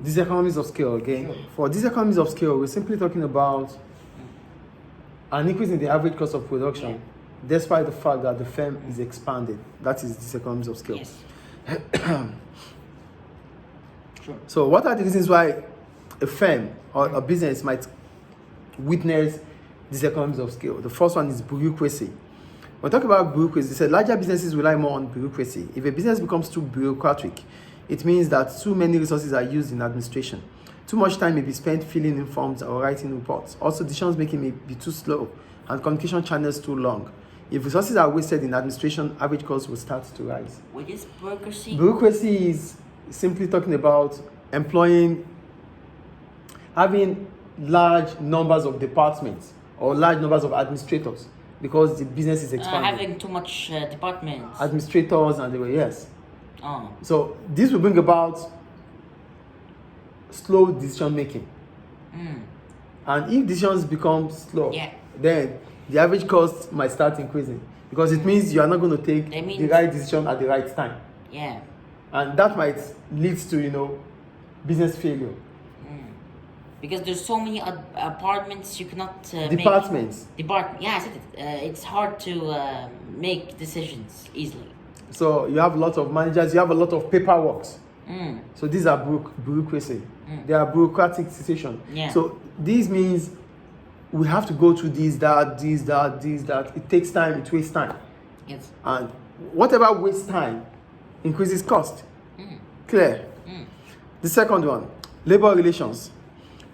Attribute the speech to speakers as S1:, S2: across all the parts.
S1: Diseconomies of scale again.
S2: Sure.
S1: For diseconomies of scale, we're simply talking about an increase in the average cost of production, despite the fact that the firm is expanding. That is diseconomies of scale.
S2: Yes. Sure.
S1: So, what are the reasons why a firm or a business might witness diseconomies of scale? The first one is bureaucracy. When we talk about bureaucracy, they said larger businesses rely more on bureaucracy. If a business becomes too bureaucratic, it means that too many resources are used in administration. Too much time may be spent filling in forms or writing reports. Also, decision making may be too slow and communication channels too long. If resources are wasted in administration, average costs will start to rise.
S2: What is bureaucracy?
S1: Bureaucracy is simply talking about having large numbers of departments or large numbers of administrators because the business is expanding.
S2: Having too much departments.
S1: Administrators and the way, yes.
S2: Oh.
S1: So this will bring about slow decision making. And if decisions become slow, then the average cost might start increasing because it means you are not going to take the right decision at the right time.
S2: Yeah.
S1: And that might lead to, business failure.
S2: Because there's so many apartments you cannot
S1: Departments.
S2: Yeah, I said it. It's hard to make decisions easily.
S1: So you have a lot of managers, you have a lot of paperwork. So these are bureaucracy. They are bureaucratic situation.
S2: Yeah.
S1: So this means we have to go through this, that. It takes time, it wastes time.
S2: Yes.
S1: And whatever wastes time increases cost. Clear? The second one, labor relations.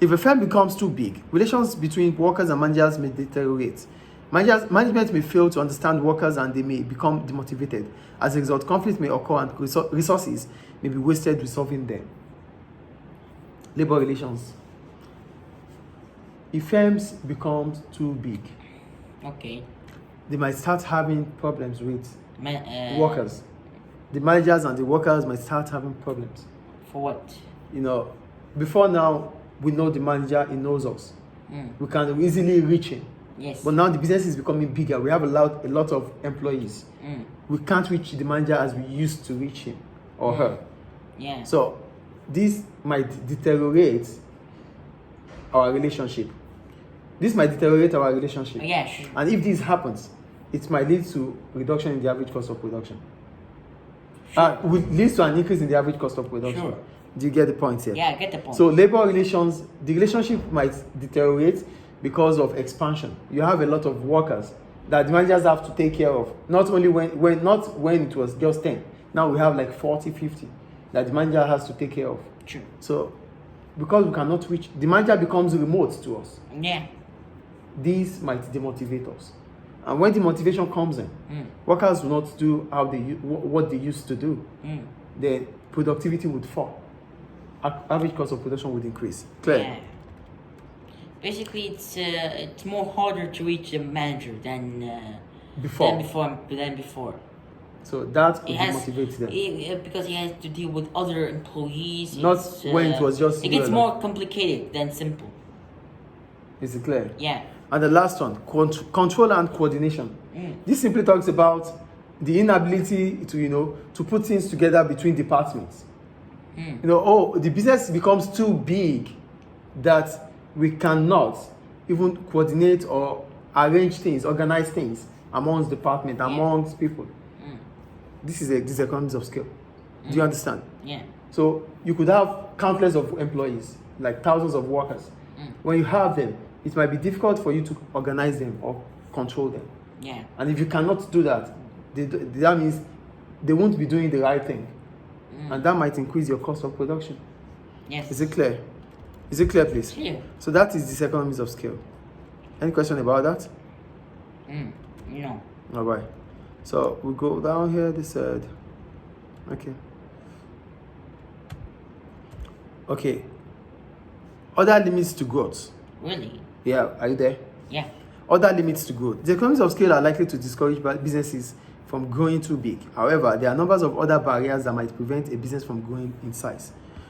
S1: If a firm becomes too big, relations between workers and managers may deteriorate. Management may fail to understand workers and they may become demotivated. As a result, conflict may occur and resources may be wasted resolving them. Labor relations. If firms become too big, they might start having problems with workers. The managers and the workers might start having problems.
S2: For what?
S1: Before now, we know the manager, he knows us. We can easily reach him.
S2: Yes.
S1: But now the business is becoming bigger. We have a lot of employees. We can't reach the manager as we used to reach him or her.
S2: Yeah.
S1: So this might deteriorate our relationship.
S2: Yeah, sure.
S1: And if this happens, it might lead to reduction in the average cost of production. Leads to an increase in the average cost of production.
S2: Sure.
S1: Do you get the point here?
S2: Yeah, I get the point.
S1: So labor relations, the relationship might deteriorate because of expansion. You have a lot of workers that the managers have to take care of. Not only when it was just 10. Now we have like 40, 50 that the manager has to take care of.
S2: True.
S1: So because we cannot reach, the manager becomes remote to us.
S2: Yeah.
S1: These might demotivate us. And when the motivation comes in, workers will not do what they used to do. The productivity would fall. Average cost of production would increase. Clear?
S2: Yeah. Basically, it's more harder to reach the manager than
S1: before. So that could demotivate them.
S2: Because he has to deal with other employees.
S1: Not when it was just.
S2: It gets more complicated than simple.
S1: Is it clear?
S2: Yeah.
S1: And the last one, control and coordination. This simply talks about the inability to put things together between departments. The business becomes too big that we cannot even coordinate or arrange things, organize things amongst departments, amongst people. This is a diseconomies of scale. Do you understand?
S2: Yeah.
S1: So you could have countless of employees, like thousands of workers. When you have them, it might be difficult for you to organize them or control them.
S2: Yeah.
S1: And if you cannot do that, that means they won't be doing the right thing. And that might increase your cost of production.
S2: Yes.
S1: Is it clear? Is it clear, please?
S2: Clear.
S1: So that is diseconomies of scale. Any question about that?
S2: No.
S1: All right. So we go down here, this side. Okay. Other limits to growth.
S2: Really?
S1: Yeah, are you there?
S2: Yeah.
S1: Other limits to growth. The economies of scale are likely to discourage businesses from growing too big. However, there are numbers of other barriers that might prevent a business from growing in size.